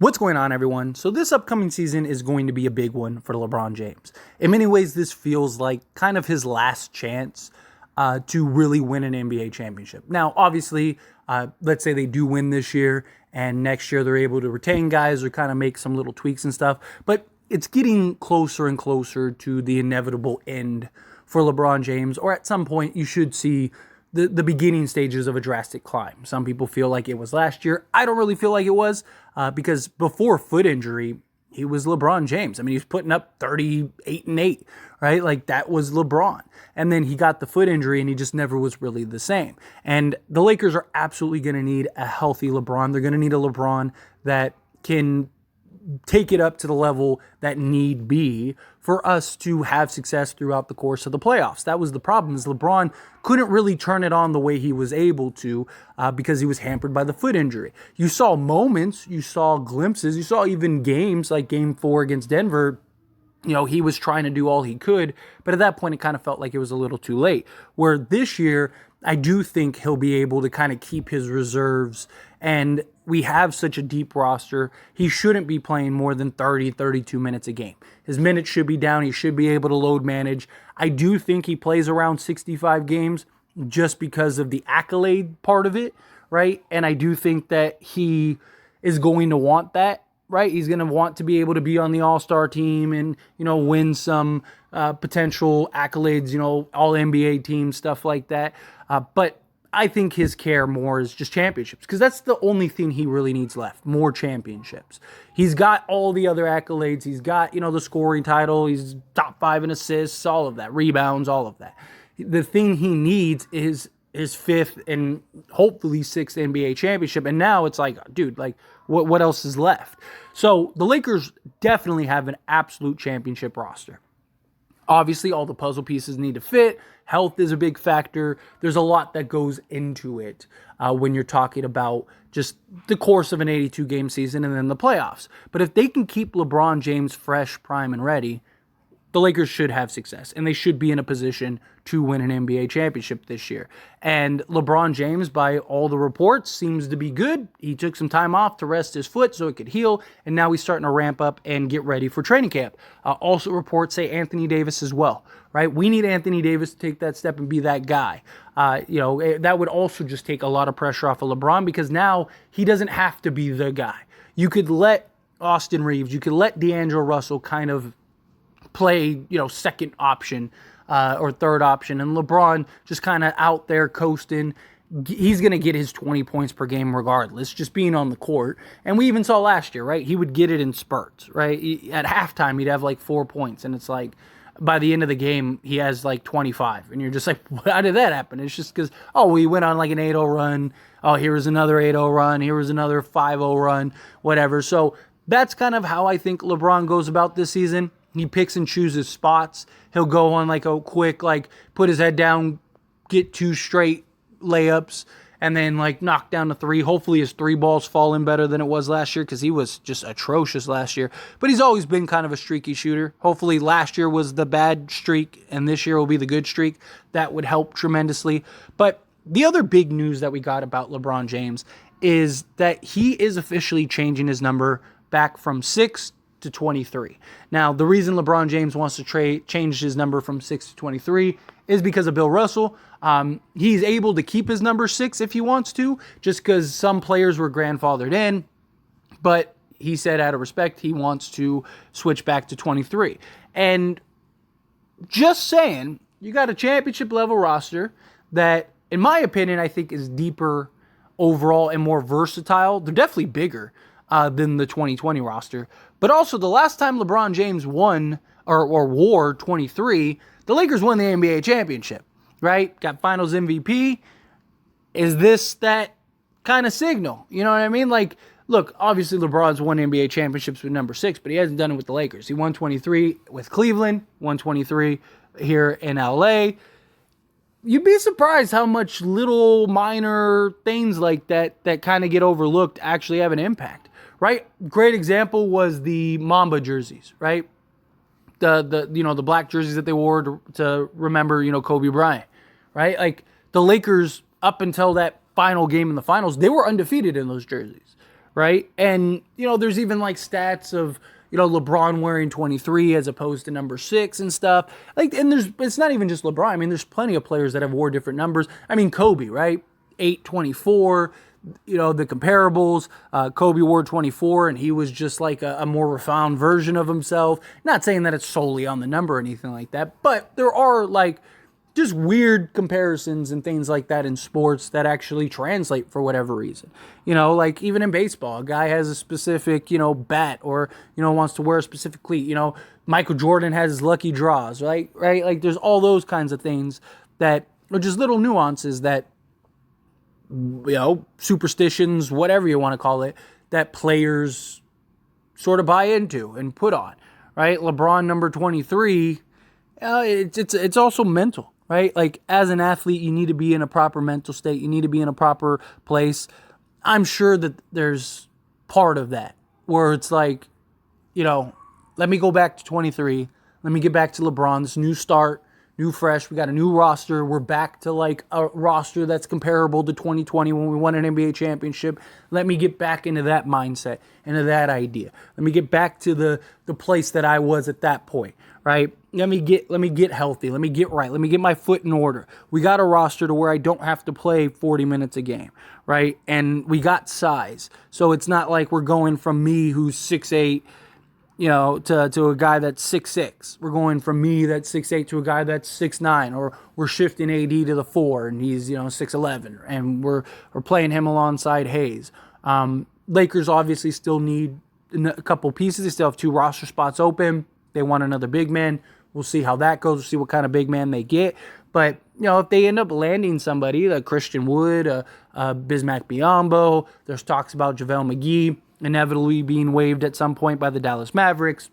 What's going on, everyone? So this upcoming season is going to be a big one for LeBron James. In many ways, this feels like kind of his last chance to really win an NBA championship. Now, obviously, let's say they do win this year and next year they're able to retain guys or kind of make some little tweaks and stuff. But it's getting closer and closer to the inevitable end for LeBron James, or at some point you should see the beginning stages of a drastic climb. Some people feel like it was last year. I don't really feel like it was because before foot injury, he was LeBron James. I mean, he was putting up 38-8, right? Like that was LeBron. And then he got the foot injury and he just never was really the same. And the Lakers are absolutely going to need a healthy LeBron. They're going to need a LeBron that can take it up to the level that need be for us to have success throughout the course of the playoffs. That was the problem, is LeBron couldn't really turn it on the way he was able to because he was hampered by the foot injury. You saw moments, you saw glimpses, you saw even games like Game 4 against Denver. You know, he was trying to do all he could, but at that point it kind of felt like it was a little too late. Where this year, I do think he'll be able to kind of keep his reserves, and we have such a deep roster. He shouldn't be playing more than 30, 32 minutes a game. His minutes should be down. He should be able to load manage. I do think he plays around 65 games just because of the accolade part of it, right? And I do think that he is going to want that, right? He's going to want to be able to be on the all-star team and, win some potential accolades, all NBA teams, stuff like that. But I think his care more is just championships, because that's the only thing he really needs left, more championships. He's got all the other accolades. He's got, the scoring title. He's top 5 in assists, all of that, rebounds, all of that. The thing he needs is his 5th and hopefully 6th NBA championship. And now it's like, dude, like what else is left? So the Lakers definitely have an absolute championship roster. Obviously, all the puzzle pieces need to fit. Health is a big factor. There's a lot that goes into it when you're talking about just the course of an 82-game season and then the playoffs. But if they can keep LeBron James fresh, prime, and ready, the Lakers should have success, and they should be in a position to win an NBA championship this year. And LeBron James, by all the reports, seems to be good. He took some time off to rest his foot so it could heal, and now he's starting to ramp up and get ready for training camp. Also, reports say Anthony Davis as well, right? We need Anthony Davis to take that step and be that guy. That would also just take a lot of pressure off of LeBron, because now he doesn't have to be the guy. You could let Austin Reeves, you could let D'Angelo Russell kind of play, second option or third option, and LeBron just kind of out there coasting. He's going to get his 20 points per game regardless, just being on the court. And we even saw last year, right? He would get it in spurts, right? At halftime, he'd have like 4 points, and it's like by the end of the game, he has like 25. And you're just like, how did that happen? It's just because, we went on like an 8-0 run. Oh, here was another 8-0 run. Here was another 5-0 run, whatever. So that's kind of how I think LeBron goes about this season. He picks and chooses spots. He'll go on like a quick, put his head down, get 2 straight layups, and then knock down the 3. Hopefully his 3 balls fall in better than it was last year, because he was just atrocious last year. But he's always been kind of a streaky shooter. Hopefully last year was the bad streak, and this year will be the good streak. That would help tremendously. But the other big news that we got about LeBron James is that he is officially changing his number back from 6 to 23. Now, the reason LeBron James wants to change his number from 6 to 23 is because of Bill Russell. He's able to keep his number 6 if he wants to, just because some players were grandfathered in, but he said out of respect, he wants to switch back to 23. And just saying, you got a championship level roster that, in my opinion, I think is deeper overall and more versatile. They're definitely bigger than the 2020 roster. But also, the last time LeBron James won or wore 23, the Lakers won the NBA championship, right? Got finals MVP. Is this that kind of signal? You know what I mean? Look, obviously LeBron's won NBA championships with number 6, but he hasn't done it with the Lakers. He won 23 with Cleveland, won 23 here in LA. You'd be surprised how much little minor things like that kind of get overlooked actually have an impact, right? Great example was the Mamba jerseys, right? The black jerseys that they wore to remember, Kobe Bryant, right? The Lakers, up until that final game in the finals, they were undefeated in those jerseys, right? And, there's even like stats of, LeBron wearing 23 as opposed to number 6 and stuff. Like, and it's not even just LeBron. I mean, there's plenty of players that have wore different numbers. I mean, Kobe, right? 824, the comparables. Kobe wore 24, and he was just like a more refined version of himself. Not saying that it's solely on the number or anything like that, but there are like just weird comparisons and things like that in sports that actually translate for whatever reason. Like even in baseball, a guy has a specific, bat or, wants to wear a specific cleat. Michael Jordan has his lucky draws, right? Right? Like there's all those kinds of things that are just little nuances that, superstitions, whatever you want to call it, that players sort of buy into and put on, right? LeBron number 23, it's also mental, right? Like as an athlete, you need to be in a proper mental state. You need to be in a proper place. I'm sure that there's part of that where it's like, let me go back to 23. Let me get back to LeBron, this new start, new fresh. We got a new roster. We're back to like a roster that's comparable to 2020 when we won an NBA championship. Let me get back into that mindset, into that idea. Let me get back to the place that I was at that point, right? Let me get healthy. Let me get right. Let me get my foot in order. We got a roster to where I don't have to play 40 minutes a game, right? And we got size. So it's not like we're going from me who's 6'8", to a guy that's 6'6". We're going from me that's 6'8" to a guy that's 6'9", or we're shifting AD to the 4 and he's 6'11", and we're playing him alongside Hayes. Lakers obviously still need a couple pieces. They still have 2 roster spots open. They want another big man. We'll see how that goes. We'll see what kind of big man they get. But if they end up landing somebody like Christian Wood, Bismack Biyombo, there's talks about JaVale McGee inevitably being waived at some point by the Dallas Mavericks.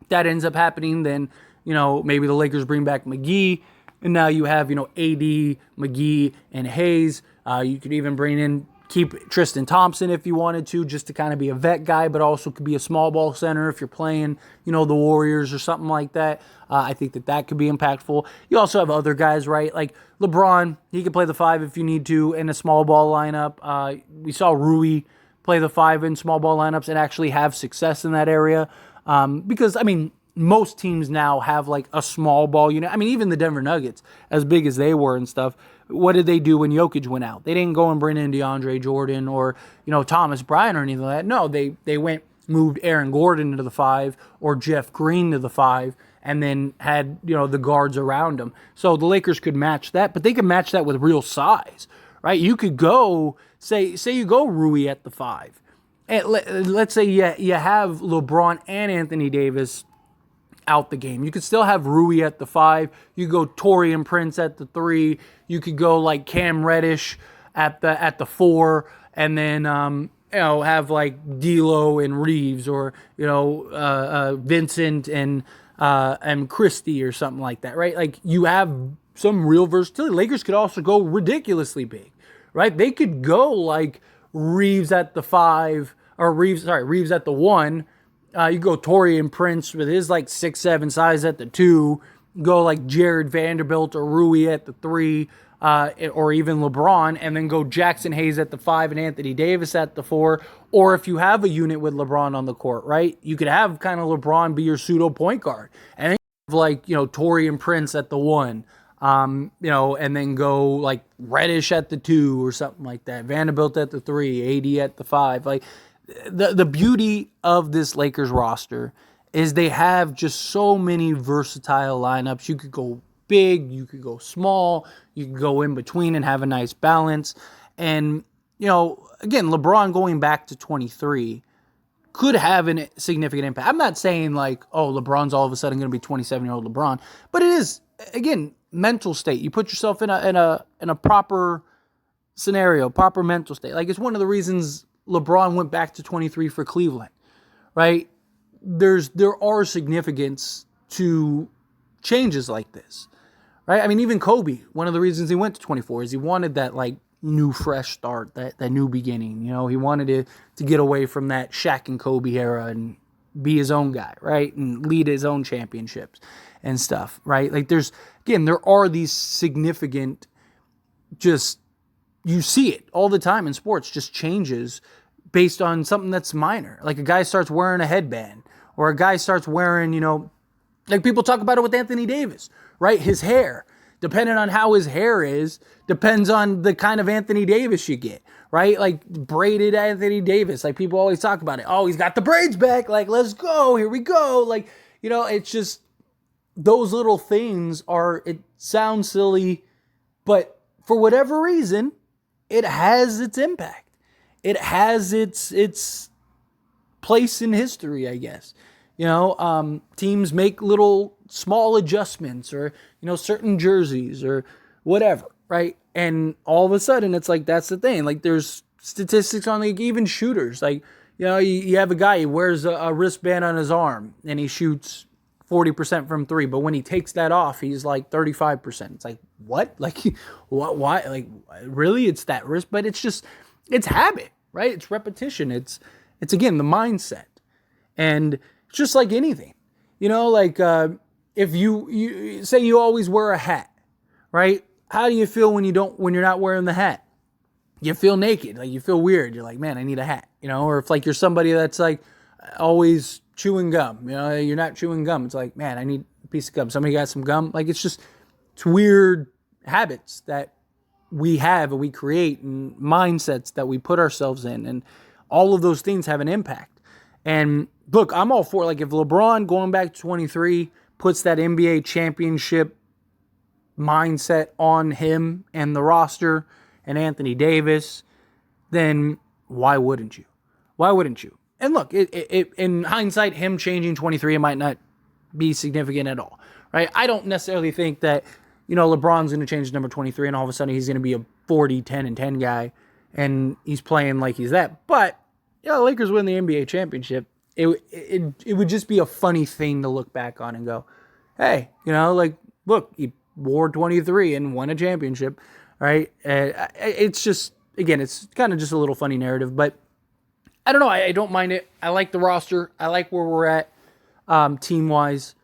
That ends up happening, then, maybe the Lakers bring back McGee, and now you have, AD, McGee, and Hayes. You could even keep Tristan Thompson if you wanted to, just to kind of be a vet guy, but also could be a small ball center if you're playing, the Warriors or something like that. I think that could be impactful. You also have other guys, right? Like LeBron, he could play the 5 if you need to in a small ball lineup. We saw Rui play the 5 in small ball lineups and actually have success in that area. Because, most teams now have like a small ball unit. Even the Denver Nuggets, as big as they were and stuff, what did they do when Jokic went out? They didn't go and bring in DeAndre Jordan or, Thomas Bryant or anything like that. No, they moved Aaron Gordon to the 5 or Jeff Green to the 5 and then had, the guards around them. So the Lakers could match that, but they could match that with real size, right? You could go, say you go Rui at the 5. And let's say you have LeBron and Anthony Davis out the game. You could still have Rui at the 5. You could go Taurean Prince at the 3. You could go like Cam Reddish at the 4, and then have like D'Lo and Reeves, or Vincent and Christie or something like that, right? Like you have some real versatility. Lakers could also go ridiculously big, right? They could go like Reeves at the 5, or Reeves at the 1. You go Taurean Prince with his like 6'7" size at the 2. Go like Jared Vanderbilt or Rui at the 3, or even LeBron, and then go Jackson Hayes at the 5 and Anthony Davis at the 4. Or if you have a unit with LeBron on the court, right, you could have kind of LeBron be your pseudo point guard, and then you have like Taurean Prince at the 1. And then go like Reddish at the 2 or something like that. Vanderbilt at the 3, AD at the 5. Like the beauty of this Lakers roster is they have just so many versatile lineups. You could go big, you could go small, you could go in between and have a nice balance. And, again, LeBron going back to 23 could have a significant impact. I'm not saying like, oh, LeBron's all of a sudden going to be 27-year-old LeBron, but it is, again, mental state. You put yourself in a proper scenario, proper mental state. Like, it's one of the reasons LeBron went back to 23 for Cleveland, right? There are significance to changes like this, right? Even Kobe, one of the reasons he went to 24 is he wanted that like new fresh start, that new beginning. He wanted to get away from that Shaq and Kobe era and be his own guy, right? And lead his own championships and stuff, right? Like there are these significant, just, you see it all the time in sports, just changes based on something that's minor. Like a guy starts wearing a headband, or a guy starts wearing, like people talk about it with Anthony Davis, right? His hair, depending on how his hair is, depends on the kind of Anthony Davis you get, right? Like braided Anthony Davis, like people always talk about it. Oh, he's got the braids back. Like, let's go. Here we go. Like, it's just those little things it sounds silly, but for whatever reason, it has its impact. It has its place in history, I guess. Teams make little small adjustments, or, certain jerseys or whatever, right? And all of a sudden it's like, that's the thing. Like there's statistics on like even shooters. Like, you have a guy, he wears a wristband on his arm and he shoots 40% from three, but when he takes that off, he's like 35%. It's like, what? Like, what? Why? Like, really? It's that risk, but it's habit, right? It's repetition. It's again, the mindset. And it's just like anything, if you say you always wear a hat, right? How do you feel when you're not wearing the hat? You feel naked, like you feel weird. You're like, man, I need a hat, or if like you're somebody that's like always chewing gum, you're not chewing gum. It's like, man, I need a piece of gum. Somebody got some gum. Like it's weird habits that we have and we create, and mindsets that we put ourselves in, and all of those things have an impact. And look, I'm all for, like, if LeBron going back to 23 puts that NBA championship mindset on him and the roster and Anthony Davis, then why wouldn't you? Why wouldn't you? And look, in hindsight, him changing 23, it might not be significant at all, right? I don't necessarily think that, LeBron's going to change number 23 and all of a sudden he's going to be a 40, 10, and 10 guy and he's playing like he's that. But, the Lakers win the NBA championship. It would just be a funny thing to look back on and go, hey, look, he wore 23 and won a championship, right? It's just, again, it's kind of just a little funny narrative, but I don't know. I don't mind it. I like the roster. I like where we're at team-wise.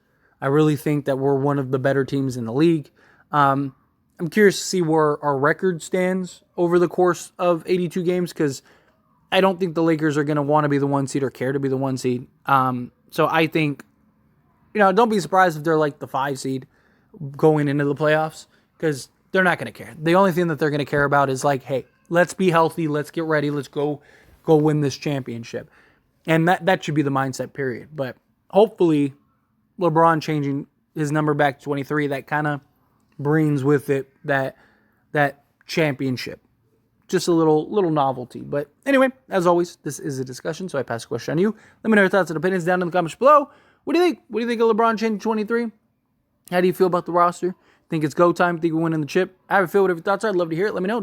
I really think that we're one of the better teams in the league. I'm curious to see where our record stands over the course of 82 games, because I don't think the Lakers are going to want to be the 1 seed or care to be the 1 seed. So I think, don't be surprised if they're like the 5 seed going into the playoffs, because they're not going to care. The only thing that they're going to care about is like, hey, let's be healthy. Let's get ready. Let's go win this championship. And that should be the mindset, period. But hopefully LeBron changing his number back to 23, that kind of brings with it that championship. Just a little novelty. But anyway, as always, this is a discussion, so I pass the question on to you. Let me know your thoughts and opinions down in the comments below. What do you think? What do you think of LeBron changing 23? How do you feel about the roster? Think it's go time? Think we're winning the chip? How do you feel? Whatever your thoughts are, I'd love to hear it. Let me know.